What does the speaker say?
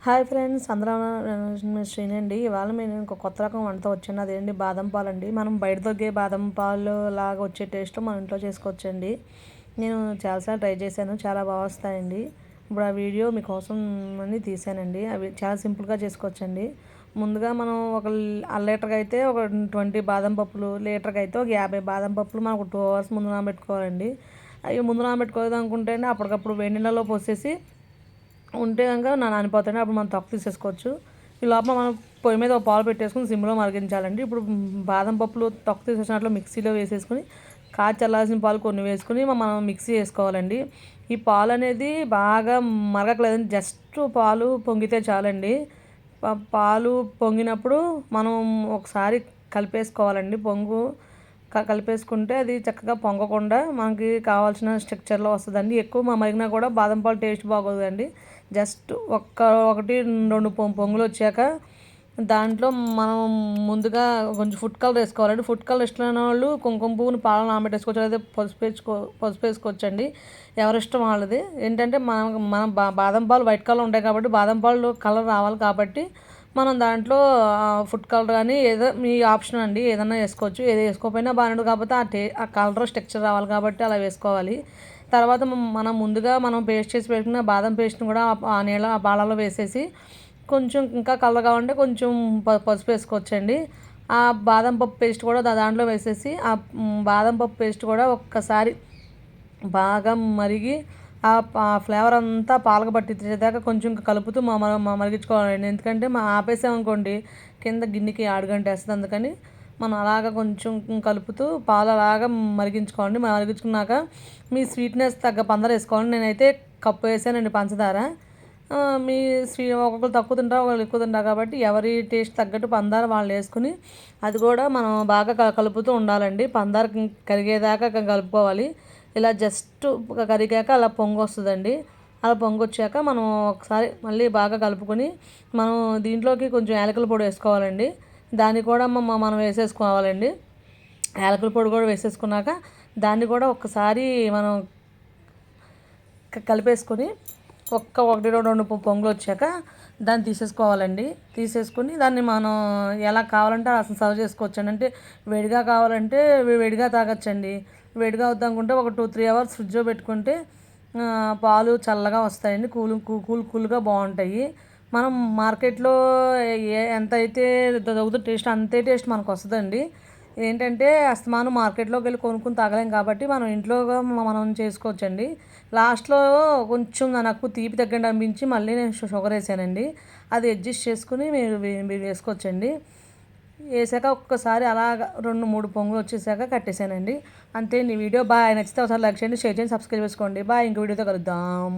Hi friends, అందరూ శ్రీనండి. ఇవాళ నేను ఇంకో కొత్త రకం వంట వచ్చాను. అదేంటి బాదం పాలు అండి. మనం బయట దొరికే బాదం పాలు లాగా వచ్చే టేస్ట్ మనం ఇంట్లో చేసుకోవచ్చండి. నేను చాలాసార్లు ట్రై చేశాను, చాలా బాగా వస్తాయండి. ఇప్పుడు ఆ వీడియో మీకోసం అని తీసానండి. అవి చాలా సింపుల్గా చేసుకోవచ్చండి. ముందుగా మనం ఒక లీటర్కి అయితే ఒక 20 బాదం పప్పులు, లీటర్కి అయితే ఒక 50 బాదం పప్పులు మనం ఒక 2 hours ముందు నానబెట్టుకోవాలండి. అవి ముందు నానబెట్టుకోవాలి అనుకుంటే అప్పటికప్పుడు వేడి నీళ్ళలో పోసేసి ఉంటే కనుక నానిపోతాయి. అప్పుడు మనం తొక్క తీసేసుకోవచ్చు. ఈ లోపల మనం పొయ్యి మీద ఒక పాలు పెట్టేసుకుని సిమ్లో మరిగించాలండి. ఇప్పుడు బాదం పప్పులు తొక్క తీసేసినట్లు మిక్సీలో వేసేసుకుని కాచి చల్లాల్సిన పాలు కొన్ని వేసుకుని మనం మిక్సీ వేసుకోవాలండి. ఈ పాలు అనేది బాగా మరగట్లేదండి, జస్ట్ పాలు పొంగితే చాలండి. పాలు పొంగినప్పుడు మనం ఒకసారి కలిపేసుకోవాలండి. కలిపేసుకుంటే అది చక్కగా పొంగకుండా మనకి కావాల్సిన స్ట్రక్చర్లో వస్తుందండి. ఎక్కువ మరిగినా కూడా బాదం పాలు టేస్ట్ బాగోదండి. జస్ట్ ఒకటి రెండు పొంగులు వచ్చాక దాంట్లో మనం ముందుగా కొంచెం ఫుడ్ కలర్ వేసుకోవాలండి. ఫుడ్ కలర్ ఇష్టమైన వాళ్ళు కుంకుమ పువ్వుని పాలను నానబెట్టేసుకోవచ్చు, లేదా పసుపు వేసుకోవచ్చండి. ఎవరిష్టం వాళ్ళది. ఏంటంటే మనం బాదం పాలు వైట్ కలర్ ఉంటాయి కాబట్టి బాదం పాలు కలర్ రావాలి కాబట్టి మనం దాంట్లో ఫుడ్ కలర్ కానీ ఏదో మీ ఆప్షన్ అండి, ఏదైనా వేసుకోవచ్చు. ఏది వేసుకోకపోయినా బాగానే, కాకపోతే ఆ కలర్ స్ట్రక్చర్ రావాలి కాబట్టి అలా వేసుకోవాలి. తర్వాత మనం ముందుగా పేస్ట్ చేసి పెట్టుకున్న బాదం పేస్ట్ని కూడా ఆ పాలలో వేసేసి కొంచెం ఇంకా కలర్ కావాలంటే కొంచెం పసుపు వేసుకోవచ్చండి. ఆ బాదం పప్పు పేస్ట్ కూడా దాంట్లో వేసేసి బాదం పప్పు పేస్ట్ కూడా ఒక్కసారి బాగా మరిగి ఆ ఫ్లేవర్ అంతా పాలకు పట్టించేదాకా కొంచెం కలుపుతూ మరిగించుకోవాలండి. ఎందుకంటే ఆపేసామనుకోండి కింద గిన్నెకి ఆడుగంటేస్తుంది. అందుకని మనం అలాగ కొంచెం కలుపుతూ పాలు అలాగా మరిగించుకోండి. మరిగించుకున్నాక మీ స్వీట్నెస్ తగ్గ పంచదార వేసుకోండి. నేనైతే కప్పు వేసానండి పంచదార. మీ ఒక్కొక్కరు తక్కువ తింటారు, ఒకళ్ళు ఎక్కువ తింటారు కాబట్టి ఎవరి టేస్ట్ తగ్గట్టు పంచదార వాళ్ళు వేసుకుని అది కూడా మనం బాగా కలుపుతూ ఉండాలండి. పంచదార కరిగేదాకా కలుపుకోవాలి. ఇలా జస్ట్ కరిగాక అలా పొంగు వస్తుందండి. అలా పొంగు వచ్చాక మనం ఒకసారి మళ్ళీ బాగా కలుపుకొని మనం దీంట్లోకి కొంచెం యాలకుల పొడి వేసుకోవాలండి. దాన్ని కూడా మనం వేసేసుకోవాలండి. యాలకుల పొడి కూడా వేసేసుకున్నాక దాన్ని కూడా ఒక్కసారి మనం కలిపేసుకొని ఒకటి రెండు పొంగులు వచ్చాక దాన్ని తీసేసుకోవాలండి. తీసేసుకుని దాన్ని మనం ఎలా కావాలంటే అసలు సర్వ్ చేసుకోవచ్చండి. అంటే వేడిగా కావాలంటే వేడిగా తాగొచ్చండి. వేడిగా వద్దనుకుంటే ఒక 2-3 hours ఫ్రిడ్జ్లో పెట్టుకుంటే పాలు చల్లగా వస్తాయండి. కూల్గా బాగుంటాయి. మనం మార్కెట్లో ఎంత అయితే దొరుకుతుంది టేస్ట్ అంతే టేస్ట్ మనకు వస్తుందండి. ఏంటంటే అస్తమానం మార్కెట్లోకి వెళ్ళి కొనుక్కుని తాగలేం కాబట్టి మనం ఇంట్లో మనం చేసుకోవచ్చండి. లాస్ట్లో కొంచెం నాకు తీపి తగ్గండి అనిపించి మళ్ళీ నేను షుగర్ వేసానండి. అది అడ్జస్ట్ చేసుకుని మీరు వేసుకోవచ్చండి. వేసాక ఒక్కసారి అలాగ 2-3 పొంగులు వచ్చేసాక కట్టేసానండి. అంతే. నీ వీడియో బాగా నచ్చితే ఒకసారి లైక్ చేయండి, షేర్ చేయండి, సబ్స్క్రైబ్ చేసుకోండి. బాయ్. ఇంకో వీడియోతో కలుద్దాం.